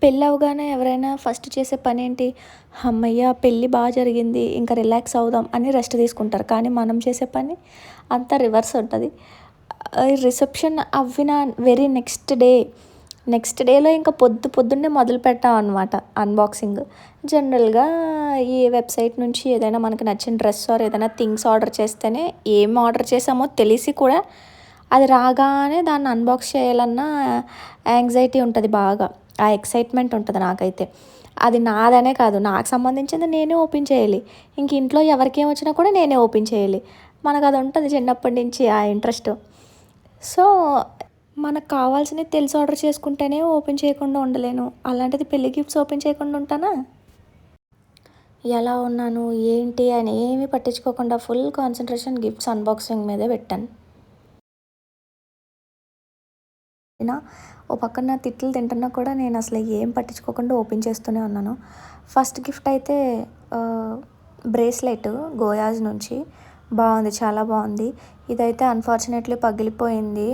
పెళ్ళి అవ్వగానే ఎవరైనా ఫస్ట్ చేసే పనేంటి? హమ్మయ్య! పెళ్ళి జరిగింది. ఇంకా రిలాక్స్ అవుదాం అని రెస్ట్ తీసుకుంటారు. కానీ మనం చేసే పని అంతా రివర్స్ ఉంటది. రిసెప్షన్ అవ్విన వెరీ నెక్స్ట్ డేలో ఇంకా పొద్దున్నే మొదలుపెట్టామనమాట అన్బాక్సింగ్. జనరల్‌గా ఈ వెబ్‌సైట్ నుంచి ఏదైనా మనకు నచ్చిన డ్రెస్ ఆర్ ఏదైనా థింగ్స్ ఆర్డర్ చేస్తేనే ఏం ఆర్డర్ చేసామో తెలిసి కూడా అది రాగానే దాన్ని అన్బాక్స్ చేయాలన్న యాంగ్జైటీ ఉంటది బాగా. ఆ ఎక్సైట్‌మెంట్ ఉంటది నాకైతే. అది నాదనే కాదు. నాకు సంబంధించింది నేనే ఓపెన్ చేయాలి. ఇంక ఇంట్లో ఎవరికేమొచ్చినా కూడా నేనే ఓపెన్ చేయాలి. మనకది ఉంటది చిన్నప్పటి నుంచి ఆ ఇంట్రెస్టు. సో, మనకు కావాల్సినవి తెలిసి ఆర్డర్ చేసుకుంటేనే ఓపెన్ చేయకుండా ఉండలేను. అలాంటిది పెళ్లి గిఫ్ట్స్ ఓపెన్ చేయకుండా ఉంటానా? ఎలా ఉన్నాను, ఏంటి అని ఏమీ పట్టించుకోకుండా ఫుల్ కాన్సంట్రేషన్ గిఫ్ట్స్ అన్బాక్సింగ్ మీదే పెట్టాను. అయినా ఓ పక్కన తిట్లు తింటున్నా కూడా నేను అసలు ఏం పట్టించుకోకుండా ఓపెన్ చేస్తూనే ఉన్నాను. ఫస్ట్ గిఫ్ట్ అయితే బ్రేస్లెట్ గోయాజ్ నుంచి బాగుంది, చాలా బాగుంది. ఇదైతే అన్ఫార్చునేట్లీ పగిలిపోయింది.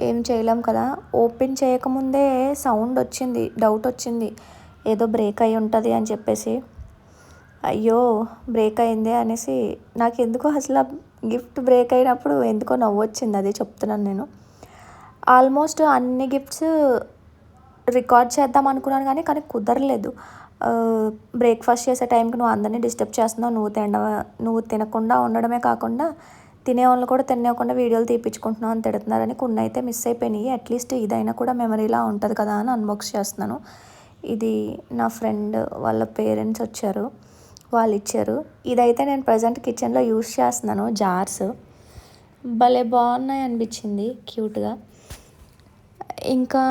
ఏం చేయలేం కదా. ఓపెన్ చేయకముందే సౌండ్ వచ్చింది, డౌట్ వచ్చింది, ఏదో బ్రేక్ అయి ఉంటుంది అని చెప్పేసి. అయ్యో బ్రేక్ అయిందే అనేసి నాకు ఎందుకో అసలు గిఫ్ట్ బ్రేక్ అయినప్పుడు ఎందుకో నవ్వు వచ్చింది. అదే చెప్తున్నాను నేను. ఆల్మోస్ట్ అన్ని గిఫ్ట్స్ రికార్డ్ చేద్దాం అనుకున్నాను కానీ కుదరలేదు. బ్రేక్ఫాస్ట్ చేసే టైంకి నువ్వు అందరినీ డిస్టర్బ్ చేస్తున్నావు, నువ్వు తినకుండా ఉండడమే కాకుండా తినేవాళ్ళు కూడా తినేయకుండా వీడియోలు తీపించుకుంటున్నావు అని తిడుతున్నారని కొన్ని అయితే మిస్ అయిపోయినాయి. అట్లీస్ట్ ఇదైనా కూడా మెమరీలా ఉంటుంది కదా అని అన్బాక్స్ చేస్తున్నాను. ఇది నా ఫ్రెండ్ వాళ్ళ పేరెంట్స్ వచ్చారు, వాళ్ళు ఇచ్చారు. ఇదైతే నేను ప్రజెంట్ కిచెన్లో యూస్ చేస్తున్నాను. జార్స్ భలే బాగున్నాయి అనిపించింది, క్యూట్గా. ఇంకా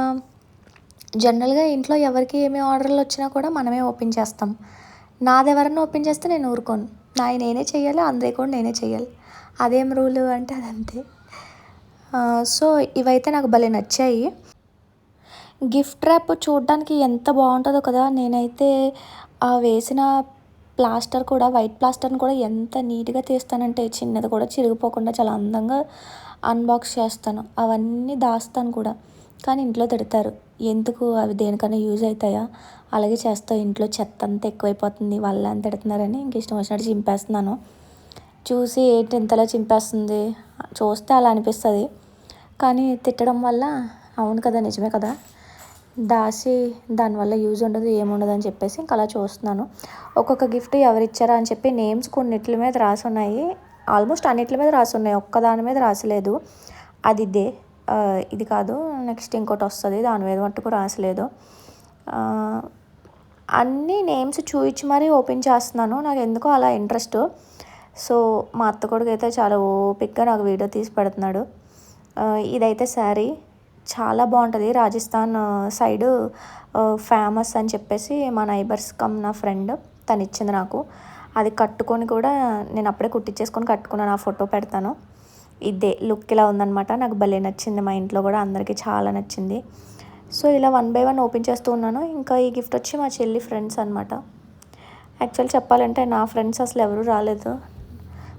జనరల్గా ఇంట్లో ఎవరికి ఏమి ఆర్డర్లు వచ్చినా కూడా మనమే ఓపెన్ చేస్తాం. నాది ఎవరన్నా ఓపెన్ చేస్తే నేను ఊరుకోను. నాయి నేనే చేయాలి, అందరివి కూడా నేనే చేయాలి. అదేం రూలు అంటే అదంతే. సో ఇవైతే నాకు భలే నచ్చాయి. గిఫ్ట్ ర్యాప్ చూడడానికి ఎంత బాగుంటుందో కదా. నేనైతే ఆ వేసిన ప్లాస్టర్ కూడా, వైట్ ప్లాస్టర్ని కూడా ఎంత నీట్గా తీస్తానంటే చిన్నది కూడా చిరిగిపోకుండా చాలా అందంగా అన్బాక్స్ చేస్తాను. అవన్నీ దాస్తాను కూడా. కానీ ఇంట్లో తిడతారు, ఎందుకు అవి దేనికన్నా యూజ్ అవుతాయా, అలాగే చేస్తావు, ఇంట్లో చెత్త అంతా ఎక్కువైపోతుంది వాళ్ళ అని తిడుతున్నారని ఇంక ఇష్టం వచ్చినట్టు చింపేస్తున్నాను. చూసి ఏంటి ఇంతలా చింపేస్తుంది, చూస్తే అలా అనిపిస్తుంది. కానీ తిట్టడం వల్ల అవును కదా, నిజమే కదా, దాసి దానివల్ల యూజ్ ఉండదు ఏముండదు అని చెప్పేసి ఇంకా అలా చూస్తున్నాను. ఒక్కొక్క గిఫ్ట్ ఎవరిచ్చారా అని చెప్పి నేమ్స్ కొన్నిట్ల మీద రాసి ఉన్నాయి. ఆల్మోస్ట్ అన్నిట్ల మీద రాసి ఉన్నాయి, ఒక్కదాని మీద రాసలేదు. అది ఇది కాదు, నెక్స్ట్ ఇంకోటి వస్తుంది, దాని మీద మట్టుకు రాసలేదు. అన్నీ నేమ్స్ చూపించి మరీ ఓపెన్ చేస్తున్నాను, నాకు ఎందుకో అలా ఇంట్రెస్ట్. సో మా అత్త కొడుకు అయితే చాలా ఓపిక్గా నాకు వీడియో తీసి పెడుతున్నాడు. ఇదైతే శారీ చాలా బాగుంటుంది, రాజస్థాన్ సైడు ఫేమస్ అని చెప్పేసి మా నైబర్స్ నా ఫ్రెండ్ తను ఇచ్చింది నాకు. అది కట్టుకొని కూడా నేను అప్పుడే కుట్టించేసుకొని కట్టుకున్నాను, ఆ ఫోటో పెడతాను. ఇదే లుక్ ఇలా ఉందనమాట. నాకు భలే నచ్చింది, మా ఇంట్లో కూడా అందరికీ చాలా నచ్చింది. సో ఇలా 1 బై 1 ఓపెన్ చేస్తూ ఉన్నాను. ఇంకా ఈ గిఫ్ట్ వచ్చి మా చెల్లి ఫ్రెండ్స్ అనమాట. యాక్చువల్ చెప్పాలంటే నా ఫ్రెండ్స్ అసలు ఎవరు రాలేదు,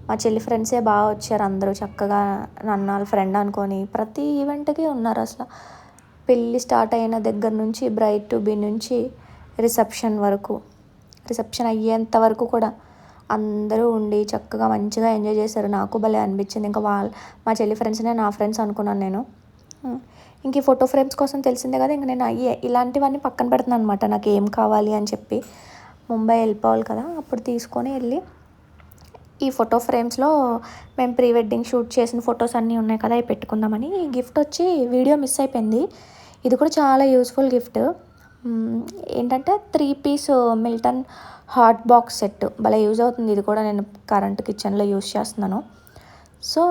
మా చెల్లి ఫ్రెండ్సే బాగా వచ్చారు. అందరూ చక్కగా నన్ను వాళ్ళ ఫ్రెండ్ అనుకొని ప్రతి ఈవెంట్కి ఉన్నారు. అసలు పెళ్ళి స్టార్ట్ అయిన దగ్గర నుంచి బ్రైడ్ టు బీ నుంచి రిసెప్షన్ అయ్యేంత వరకు కూడా అందరూ ఉండి చక్కగా మంచిగా ఎంజాయ్ చేశారు. నాకు భలే అనిపించింది. ఇంకా మా చెల్లి ఫ్రెండ్స్నే నా ఫ్రెండ్స్ అనుకున్నాను నేను. ఇంక ఈ ఫోటో ఫ్రేమ్స్ కోసం తెలిసిందే కదా, ఇంక నేను ఇలాంటివన్నీ పక్కన పెడుతున్నాను అనమాట. నాకు ఏం కావాలి అని చెప్పి ముంబై వెళ్ళిపోవాలి కదా, అప్పుడు తీసుకొని వెళ్ళి ఈ ఫోటో ఫ్రేమ్స్లో మేము ప్రీ వెడ్డింగ్ షూట్ చేసిన ఫొటోస్ అన్నీ ఉన్నాయి కదా, అవి పెట్టుకుందామని. ఈ గిఫ్ట్ వచ్చి వీడియో మిస్ అయిపోయింది. ఇది కూడా చాలా యూస్ఫుల్ గిఫ్ట్. ఏంటంటే 3 piece Milton hot box set భలే యూజ్ అవుతుంది. ఇది కూడా నేను కరెంట్ కిచెన్లో యూజ్ చేస్తున్నాను. సో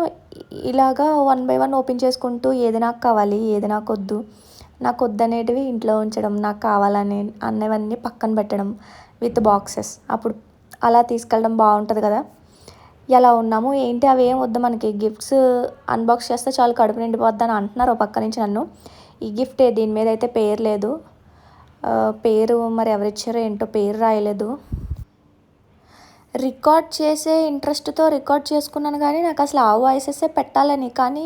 ఇలాగా 1 బై 1 ఓపెన్ చేసుకుంటూ ఏది నాకు కావాలి, ఏది నాకు వద్దు అనేటివి ఇంట్లో ఉంచడం, నాకు కావాలని అన్నవన్నీ పక్కన పెట్టడం విత్ బాక్సెస్. అప్పుడు అలా తీసుకెళ్ళడం బాగుంటుంది కదా. ఎలా ఉన్నాము ఏంటి అవి ఏం వద్దు మనకి, గిఫ్ట్స్ అన్బాక్స్ చేస్తే చాలు కడుపు నిండిపోద్ది అని అంటున్నారు ఒక పక్క నుంచి నన్ను. ఈ గిఫ్ట్ దీని మీద అయితే పేరు లేదు, పేరు మరి ఎవరిచ్చారో ఏంటో, పేరు రాయలేదు. రికార్డ్ చేసే ఇంట్రెస్ట్తో రికార్డ్ చేసుకున్నాను కానీ నాకు అసలు ఆ వాయిసెసే పెట్టాలని, కానీ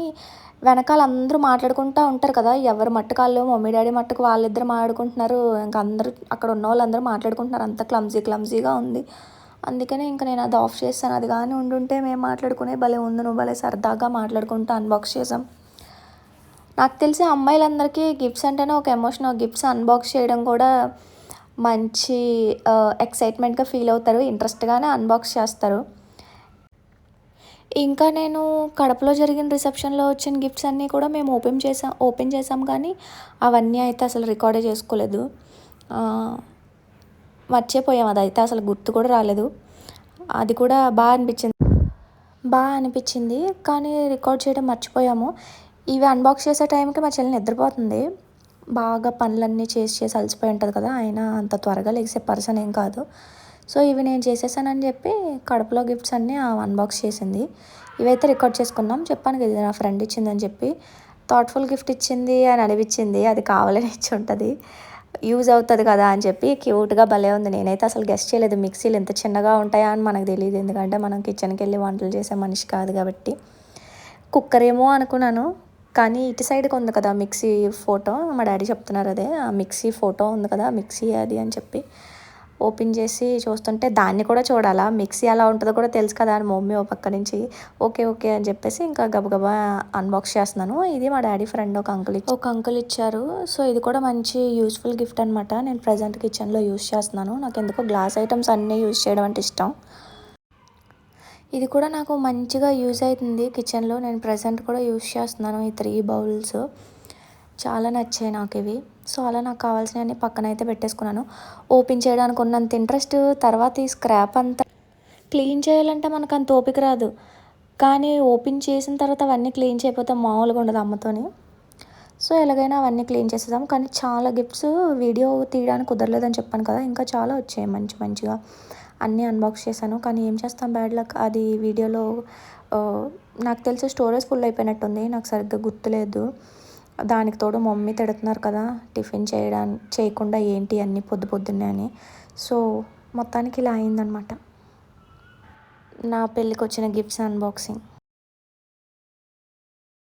వెనకాల అందరూ మాట్లాడుకుంటూ ఉంటారు కదా, ఎవరు మట్టుకు వాళ్ళు, మమ్మీ డాడీ మట్టుకు వాళ్ళిద్దరు మాట్లాడుకుంటున్నారు. ఇంకా అందరూ అక్కడ ఉన్న వాళ్ళందరూ మాట్లాడుకుంటున్నారు. అంత క్లమ్జీగా ఉంది. అందుకనే ఇంకా నేను అది ఆఫ్ చేస్తాను. అది కానీ ఉండుంటే మేము మాట్లాడుకునే భలే ఉంది, నువ్వు భలే సరదాగా మాట్లాడుకుంటూ అన్బాక్స్ చేసాం. నాకు తెలిసి అమ్మాయిలందరికీ గిఫ్ట్స్ అంటేనే ఒక ఎమోషన్. గిఫ్ట్స్ అన్బాక్స్ చేయడం కూడా మంచి ఎక్సైట్మెంట్గా ఫీల్ అవుతారు, ఇంట్రెస్ట్గానే అన్బాక్స్ చేస్తారు. ఇంకా నేను కడపలో జరిగిన రిసెప్షన్లో వచ్చిన గిఫ్ట్స్ అన్నీ కూడా మేము ఓపెన్ చేసాం కానీ అవన్నీ అయితే అసలు రికార్డే చేసుకోలేదు. మర్చిపోయాం, అదైతే అసలు గుర్తు కూడా రాలేదు. అది కూడా బాగా అనిపించింది కానీ రికార్డ్ చేయడం మర్చిపోయాము. ఇవి అన్బాక్స్ చేసే టైంకి మా చెల్లి నిద్రపోతుంది. బాగా పనులన్నీ చేసి అలసిపోయి ఉంటుంది కదా, అయినా అంత త్వరగా లేసే పర్సన్ ఏం కాదు. సో ఇవి నేను చేసేసానని చెప్పి కడపలో గిఫ్ట్స్ అన్నీ అన్బాక్స్ చేసింది. ఇవైతే రికార్డ్ చేసుకున్నాం. చెప్పాను కదా ఇది నా ఫ్రెండ్ ఇచ్చిందని చెప్పి. థాట్ఫుల్ గిఫ్ట్ ఇచ్చింది అని అనిపించింది. అది కావాలని ఇచ్చి ఉంటుంది, యూజ్ అవుతుంది కదా అని చెప్పి. క్యూట్గా భలే ఉంది. నేనైతే అసలు గెస్ట్ చేయలేదు మిక్సీలు ఎంత చిన్నగా ఉంటాయా అని. మనకు తెలియదు, ఎందుకంటే మనం కిచెన్కి వెళ్ళి వంటలు చేసే మనిషి కాదు కాబట్టి. కుక్కర్ ఏమో అనుకున్నాను, కానీ ఇటు సైడ్కి ఉంది కదా మిక్సీ ఫోటో, మా డాడీ చెప్తున్నారు అదే, ఆ మిక్సీ ఫోటో ఉంది కదా, మిక్సీ అది అని చెప్పి ఓపెన్ చేసి చూస్తుంటే దాన్ని కూడా చూడాలా, మిక్సీ ఎలా ఉంటుందో కూడా తెలుసు కదా అని మమ్మీ ఓ పక్క నుంచి ఓకే అని చెప్పేసి ఇంకా గబగబా అన్బాక్స్ చేస్తున్నాను. ఇది మా డాడీ ఫ్రెండ్ ఒక అంకుల్ ఇచ్చారు. సో ఇది కూడా మంచి యూస్ఫుల్ గిఫ్ట్ అనమాట. నేను ప్రజెంట్ కిచెన్లో యూస్ చేస్తున్నాను. నాకు ఎందుకో గ్లాస్ ఐటమ్స్ అన్నీ యూస్ చేయడం అంటే ఇష్టం. ఇది కూడా నాకు మంచిగా యూజ్ అవుతుంది కిచెన్లో. నేను ప్రజెంట్ కూడా యూస్ చేస్తున్నాను. ఈ 3 బౌల్స్ చాలా నచ్చాయి నాకు ఇవి. సో అలా నాకు కావాల్సినవన్నీ పక్కన అయితే పెట్టేసుకున్నాను. ఓపెన్ చేయడానికి ఉన్నంత ఇంట్రెస్ట్ తర్వాత ఈ స్క్రాప్ అంతా క్లీన్ చేయాలంటే మనకు అంత ఓపిక రాదు. కానీ ఓపెన్ చేసిన తర్వాత అవన్నీ క్లీన్ చేయకపోతే మామూలుగా ఉండదు అమ్మతోని. సో ఎలాగైనా అవన్నీ క్లీన్ చేసేసాం. కానీ చాలా గిఫ్ట్స్ వీడియో తీయడానికి కుదరలేదని చెప్పాను కదా, ఇంకా చాలా వచ్చాయి మంచిగా. అన్నీ అన్బాక్స్ చేశాను కానీ ఏం చేస్తాం, బ్యాడ్ లక్. అది వీడియోలో నాకు తెలిసి స్టోరేజ్ ఫుల్ అయిపోయినట్టుంది, నాకు సరిగ్గా గుర్తులేదు. దానికి తోడు మమ్మీ తిడుతున్నారు కదా టిఫిన్ చేయకుండా ఏంటి అన్నీ పొద్దున్నే అని. సో మొత్తానికి ఇలా అయిందనమాట నా పెళ్ళికి వచ్చిన గిఫ్ట్స్ అన్బాక్సింగ్.